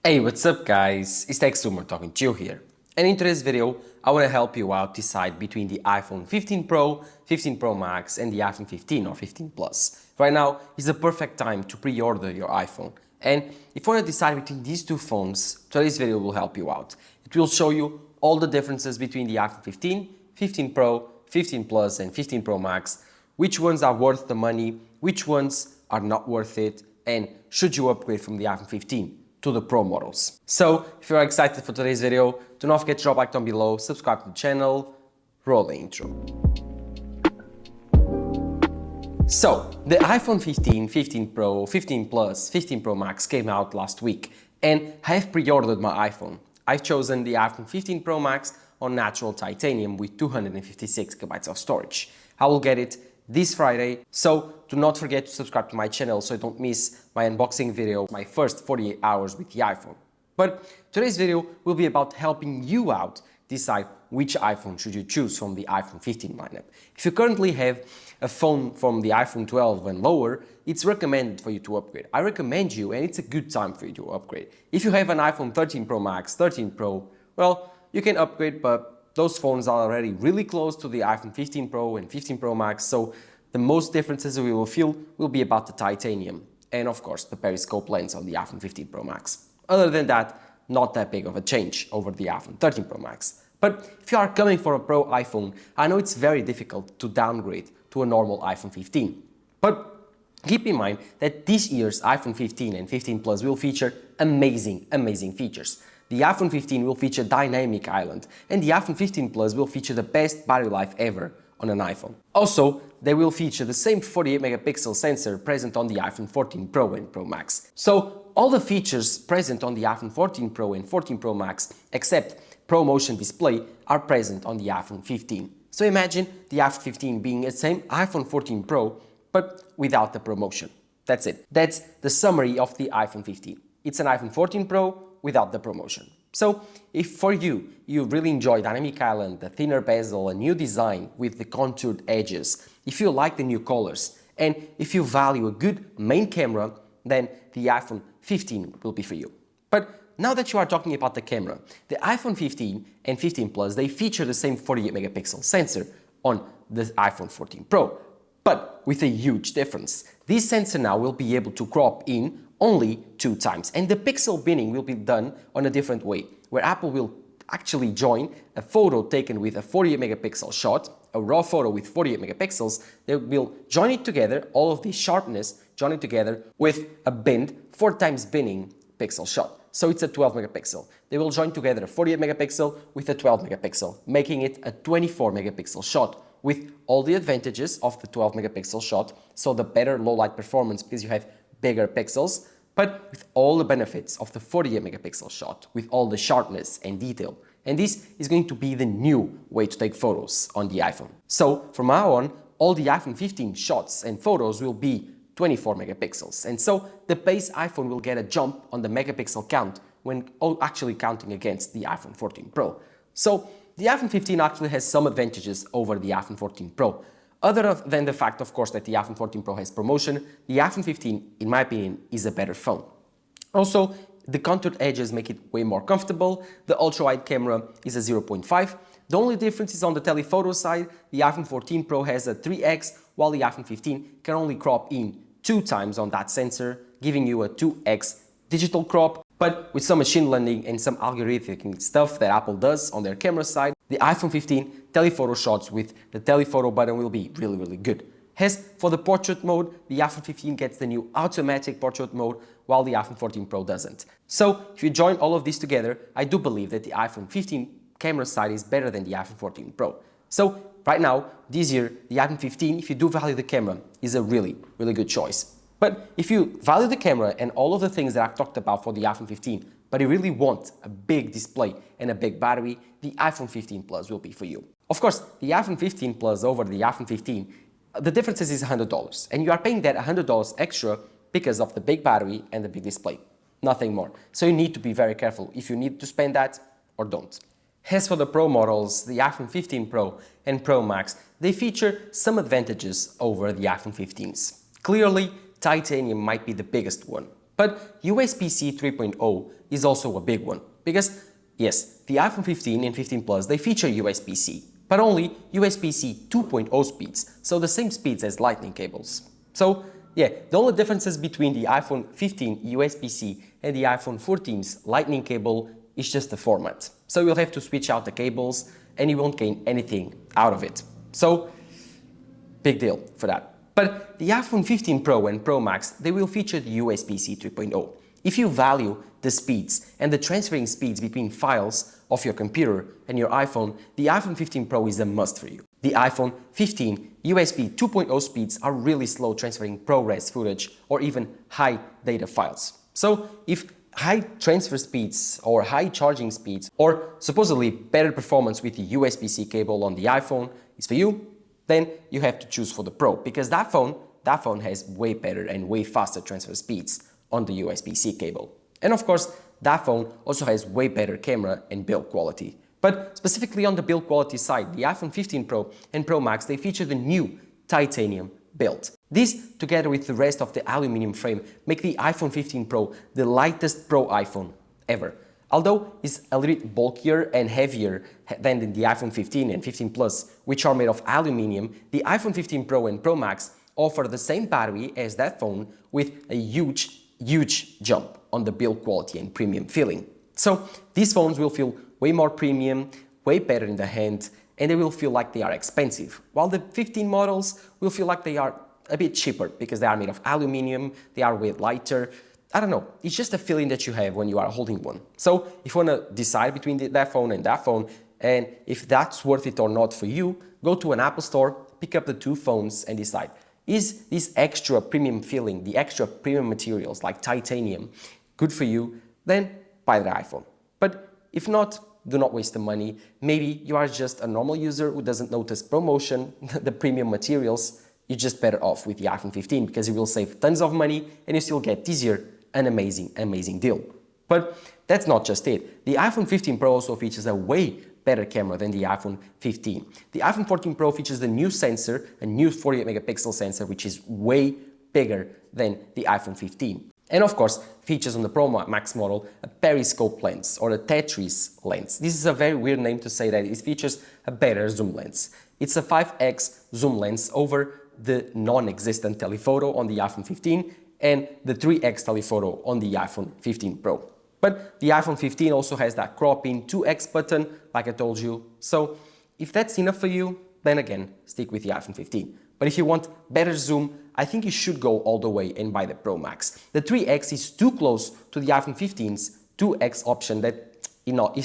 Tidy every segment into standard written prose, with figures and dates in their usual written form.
Hey, what's up guys? It's TechSumer talking to you here. And in today's video, I want to help you out decide between the iPhone 15 Pro, 15 Pro Max and the iPhone 15 or 15 Plus. Right now is the perfect time to pre-order your iPhone. And if you want to decide between these two phones, today's video will help you out. It will show you all the differences between the iPhone 15, 15 Pro, 15 Plus and 15 Pro Max, which ones are worth the money, which ones are not worth it, and should you upgrade from the iPhone 15 to the Pro models. So, if you are excited for today's video, do not forget to drop a like down below, subscribe to the channel, roll the intro. So, the iPhone 15, 15 Pro, 15 Plus, 15 Pro Max came out last week, and I have pre-ordered my iPhone. I've chosen the iPhone 15 Pro Max on natural titanium with 256 GB of storage. I will get it this Friday, so do not forget to subscribe to my channel so you don't miss my unboxing video, my first 48 hours with the iPhone. But today's video will be about helping you out decide which iPhone should you choose from the iPhone 15 lineup. If you currently have a phone from the iPhone 12 and lower, it's recommended for you to upgrade. I recommend you, and it's a good time for you to upgrade. If you have an iPhone 13 Pro Max, 13 Pro, well, you can upgrade, but those phones are already really close to the iPhone 15 Pro and 15 Pro Max, so the most differences we will feel will be about the titanium and of course the Periscope lens on the iPhone 15 Pro Max. Other than that, not that big of a change over the iPhone 13 Pro Max. But if you are coming for a Pro iPhone, I know it's very difficult to downgrade to a normal iPhone 15. But keep in mind that this year's iPhone 15 and 15 Plus will feature amazing features. The iPhone 15 will feature Dynamic Island, and the iPhone 15 Plus will feature the best battery life ever on an iPhone. Also, they will feature the same 48 megapixel sensor present on the iPhone 14 Pro and Pro Max. So, all the features present on the iPhone 14 Pro and 14 Pro Max, except ProMotion display, are present on the iPhone 15. So imagine the iPhone 15 being the same iPhone 14 Pro, but without the ProMotion. That's it. That's the summary of the iPhone 15. It's an iPhone 14 Pro without the ProMotion. So, if for you really enjoy Dynamic Island, the thinner bezel, a new design with the contoured edges, if you like the new colors, and if you value a good main camera, then the iPhone 15 will be for you. But now that you are talking about the camera, the iPhone 15 and 15 Plus, they feature the same 48 megapixel sensor on the iPhone 14 Pro, but with a huge difference. This sensor now will be able to crop in only 2 times, and the pixel binning will be done on a different way, where Apple will actually join a photo taken with a 48 megapixel shot, a raw photo with 48 megapixels, they will join it together, all of the sharpness, join it together with a binned 4 times binning pixel shot. So it's a 12 megapixel. They will join together a 48 megapixel with a 12 megapixel, making it a 24 megapixel shot with all the advantages of the 12 megapixel shot, so the better low light performance because you have bigger pixels, but with all the benefits of the 48 megapixel shot, with all the sharpness and detail. And this is going to be the new way to take photos on the iPhone. So from now on, all the iPhone 15 shots and photos will be 24 megapixels. And so the base iPhone will get a jump on the megapixel count when actually counting against the iPhone 14 Pro. So the iPhone 15 actually has some advantages over the iPhone 14 Pro. Other than the fact, of course, that the iPhone 14 Pro has ProMotion, the iPhone 15, in my opinion, is a better phone. Also, the contoured edges make it way more comfortable. The ultra-wide camera is a 0.5. The only difference is on the telephoto side. The iPhone 14 Pro has a 3x, while the iPhone 15 can only crop in 2 times on that sensor, giving you a 2x digital crop. But with some machine learning and some algorithmic stuff that Apple does on their camera side, the iPhone 15 telephoto shots with the telephoto button will be really good. As for the portrait mode, the iPhone 15 gets the new automatic portrait mode, while the iPhone 14 Pro doesn't. So if you join all of these together, I do believe that the iPhone 15 camera side is better than the iPhone 14 Pro. So right now, this year, the iPhone 15, if you do value the camera, is a really good choice. But if you value the camera and all of the things that I've talked about for the iPhone 15, but you really want a big display and a big battery, the iPhone 15 Plus will be for you. Of course, the iPhone 15 Plus over the iPhone 15, the difference is $100, and you are paying that $100 extra because of the big battery and the big display, nothing more. So you need to be very careful if you need to spend that or don't. As for the Pro models, the iPhone 15 Pro and Pro Max, they feature some advantages over the iPhone 15s. Clearly, titanium might be the biggest one. But USB-C 3.0 is also a big one because, yes, the iPhone 15 and 15 Plus, they feature USB-C, but only USB-C 2.0 speeds, so the same speeds as lightning cables. So, yeah, the only differences between the iPhone 15 USB-C and the iPhone 14's lightning cable is just the format. So you'll have to switch out the cables and you won't gain anything out of it. So, big deal for that. But the iPhone 15 Pro and Pro Max, they will feature the USB-C 3.0. If you value the speeds and the transferring speeds between files of your computer and your iPhone, the iPhone 15 Pro is a must for you. The iPhone 15 USB 2.0 speeds are really slow transferring ProRes footage or even high data files. So if high transfer speeds or high charging speeds or supposedly better performance with the USB-C cable on the iPhone is for you, then you have to choose for the Pro because that phone has way better and way faster transfer speeds on the USB-C cable. And of course, that phone also has way better camera and build quality. But specifically on the build quality side, the iPhone 15 Pro and Pro Max, they feature the new titanium build. This, together with the rest of the aluminum frame, make the iPhone 15 Pro the lightest Pro iPhone ever. Although it's a little bit bulkier and heavier than the iPhone 15 and 15 Plus, which are made of aluminum, the iPhone 15 Pro and Pro Max offer the same battery as that phone with a huge jump on the build quality and premium feeling. So these phones will feel way more premium, way better in the hand, and they will feel like they are expensive, while the 15 models will feel like they are a bit cheaper because they are made of aluminum, they are way lighter. I don't know, it's just a feeling that you have when you are holding one. So if you want to decide between that phone and that phone, and if that's worth it or not for you, go to an Apple store, pick up the two phones and decide, is this extra premium feeling, the extra premium materials like titanium, good for you? Then buy the iPhone. But if not, do not waste the money. Maybe you are just a normal user who doesn't notice promotion, the premium materials. You're just better off with the iPhone 15 because you will save tons of money and you still get this year an amazing deal. But that's not just it. The iPhone 15 Pro also features a way better camera than the iPhone 15. The iPhone 14 Pro features the new sensor, a new 48 megapixel sensor, which is way bigger than the iPhone 15. And of course, features on the Pro Max model a Periscope lens or a Tetris lens. This is a very weird name to say that it features a better zoom lens. It's a 5x zoom lens over the non-existent telephoto on the iPhone 15 and the 3x telephoto on the iPhone 15 Pro. But the iPhone 15 also has that crop in 2x button, like I told you. So if that's enough for you, then again, stick with the iPhone 15. But if you want better zoom, I think you should go all the way and buy the Pro Max. The 3x is too close to the iPhone 15's 2x option that,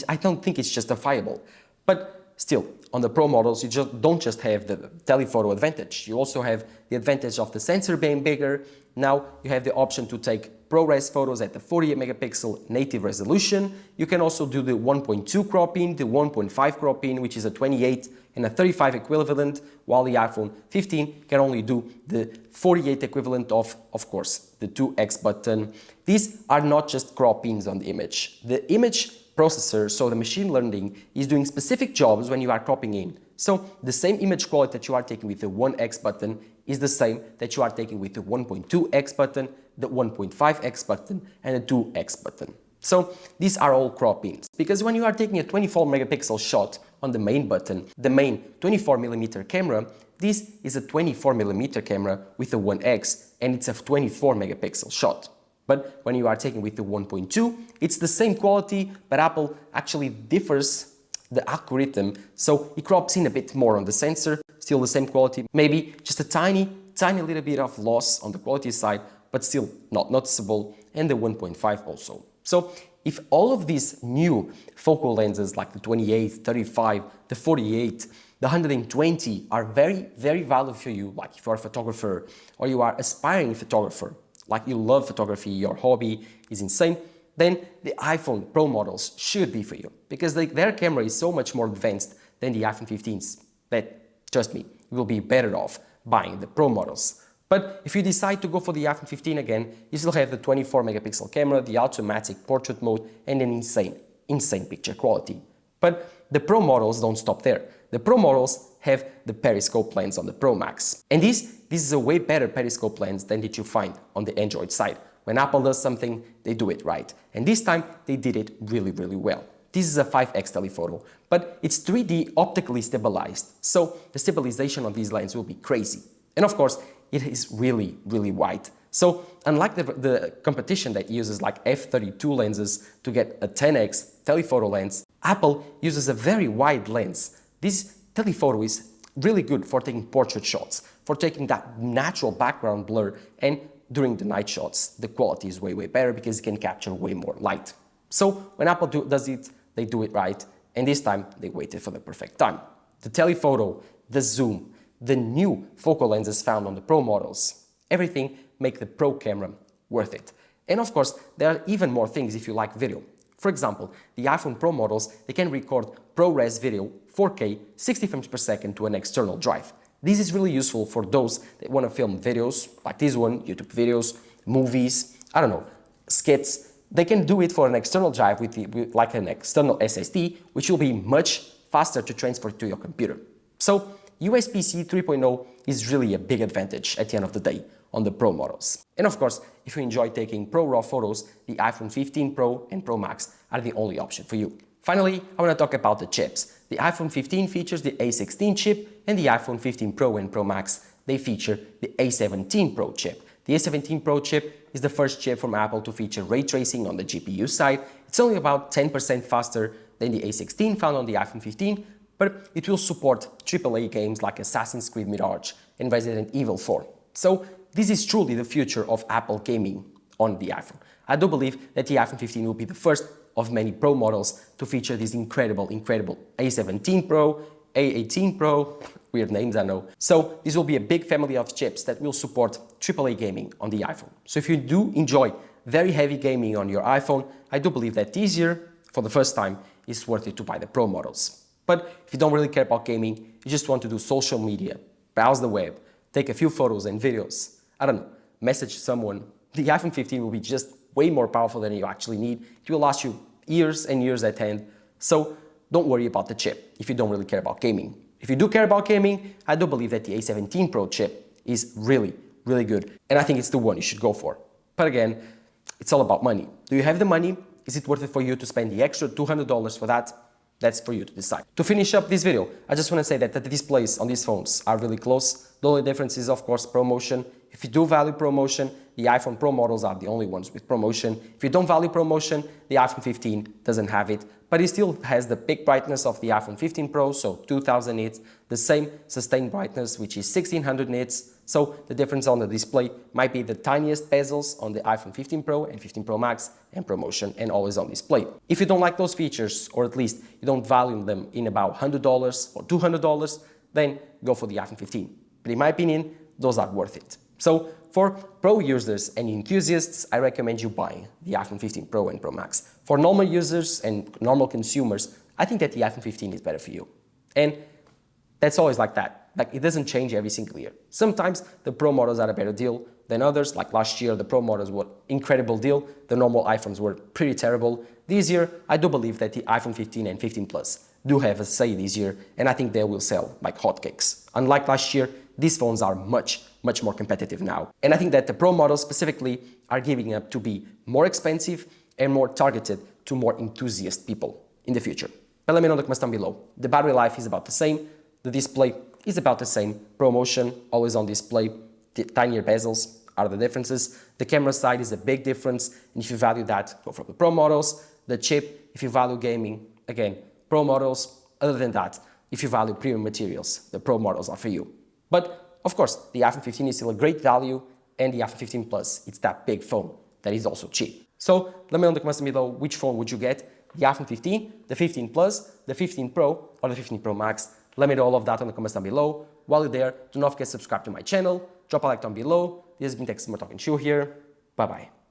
I don't think it's justifiable. But still, on the Pro models, you don't just have the telephoto advantage. You also have the advantage of the sensor being bigger. Now you have the option to take ProRes photos at the 48 megapixel native resolution. You can also do the 1.2 cropping, the 1.5 cropping, which is a 28 and a 35 equivalent, while the iPhone 15 can only do the 48 equivalent of course, the 2x button. These are not just croppings on the image. The image processor, so the machine learning, is doing specific jobs when you are cropping in. So the same image quality that you are taking with the 1x button is the same that you are taking with the 1.2x button, the 1.5x button, and the 2x button. So these are all croppings, because when you are taking a 24 megapixel shot on the main button, the main 24mm camera, this is a 24mm camera with a 1x, and it's a 24 megapixel shot. But when you are taking with the 1.2, it's the same quality, but Apple actually differs the algorithm, so it crops in a bit more on the sensor, still the same quality, maybe just a tiny little bit of loss on the quality side, but still not noticeable, and the 1.5 also. So if all of these new focal lenses like the 28, 35, the 48, the 120 are very valuable for you, like if you are a photographer or you are aspiring photographer, like you love photography, your hobby is insane, then the iPhone Pro models should be for you, because their camera is so much more advanced than the iPhone 15s that, trust me, you will be better off buying the Pro models. But if you decide to go for the iPhone 15 again, you still have the 24 megapixel camera, the automatic portrait mode, and an insane picture quality. But the Pro models don't stop there. The Pro models have the Periscope lens on the Pro Max. And this is a way better Periscope lens than that you find on the Android side. When Apple does something, they do it right. And this time, they did it really, really well. This is a 5x telephoto, but it's 3D optically stabilized, so the stabilization of these lens will be crazy. And of course, it is really, really wide. So unlike the competition that uses like f32 lenses to get a 10x telephoto lens, Apple uses a very wide lens. This telephoto is really good for taking portrait shots, for taking that natural background blur, and during the night shots, the quality is way, way better because it can capture way more light. So when Apple does it, they do it right, and this time they waited for the perfect time. The telephoto, the zoom, the new focal lenses found on the Pro models, everything make the Pro camera worth it. And of course, there are even more things if you like video. For example, the iPhone Pro models, they can record ProRes video 4K 60 frames per second to an external drive. This is really useful for those that want to film videos like this one, YouTube videos, movies, I don't know, skits. They can do it for an external drive with like an external SSD, which will be much faster to transfer to your computer. So USB-C 3.0 is really a big advantage at the end of the day on the Pro models. And of course, if you enjoy taking Pro RAW photos, the iPhone 15 Pro and Pro Max are the only option for you. Finally, I want to talk about the chips. The iPhone 15 features the A16 chip, and the iPhone 15 Pro and Pro Max, they feature the A17 Pro chip. The A17 Pro chip is the first chip from Apple to feature ray tracing on the GPU side. It's only about 10% faster than the A16 found on the iPhone 15, but it will support AAA games like Assassin's Creed Mirage and Resident Evil 4. So this is truly the future of Apple gaming on the iPhone. I do believe that the iPhone 15 will be the first of many Pro models to feature this incredible A17 Pro, A18 Pro, weird names I know. So this will be a big family of chips that will support AAA gaming on the iPhone. So if you do enjoy very heavy gaming on your iPhone, I do believe that this year, for the first time, it's worth it to buy the Pro models. But if you don't really care about gaming, you just want to do social media, browse the web, take a few photos and videos, I don't know, message someone, the iPhone 15 will be just way more powerful than you actually need. It will last you years and years at hand. So don't worry about the chip if you don't really care about gaming. If you do care about gaming, I do believe that the A17 Pro chip is really, really good. And I think it's the one you should go for. But again, it's all about money. Do you have the money? Is it worth it for you to spend the extra $200 for that? That's for you to decide. To finish up this video, I just want to say that the displays on these phones are really close. The only difference is, of course, ProMotion. If you do value ProMotion, the iPhone Pro models are the only ones with ProMotion. If you don't value ProMotion, the iPhone 15 doesn't have it, but it still has the peak brightness of the iPhone 15 Pro, so 2000 nits, the same sustained brightness, which is 1600 nits. So the difference on the display might be the tiniest bezels on the iPhone 15 Pro and 15 Pro Max and ProMotion and always on display. If you don't like those features, or at least you don't value them in about $100 or $200, then go for the iPhone 15. But in my opinion, those are worth it. So for Pro users and enthusiasts, I recommend you buying the iPhone 15 Pro and Pro Max. For normal users and normal consumers, I think that the iPhone 15 is better for you. And that's always like that. Like, it doesn't change every single year. Sometimes the Pro models are a better deal than others. Like last year, the Pro models were incredible deal. The normal iPhones were pretty terrible. This year, I do believe that the iPhone 15 and 15 Plus do have a say this year, and I think they will sell like hotcakes. Unlike last year, these phones are much more competitive now. And I think that the Pro models specifically are giving up to be more expensive and more targeted to more enthusiast people in the future. But let me know in the comments down below. The battery life is about the same. The display is about the same. ProMotion, always on display. The tinier bezels are the differences. The camera side is a big difference. And if you value that, go for the Pro models. The chip, if you value gaming, again, Pro models. Other than that, if you value premium materials, the Pro models are for you. But of course, the iPhone 15 is still a great value, and the iPhone 15 Plus, it's that big phone that is also cheap. So let me know in the comments below which phone would you get, the iPhone 15, the 15 Plus, the 15 Pro, or the 15 Pro Max. Let me know all of that in the comments down below. While you're there, do not forget to subscribe to my channel, drop a like down below. This has been Texas More Talking Show here. Bye-bye.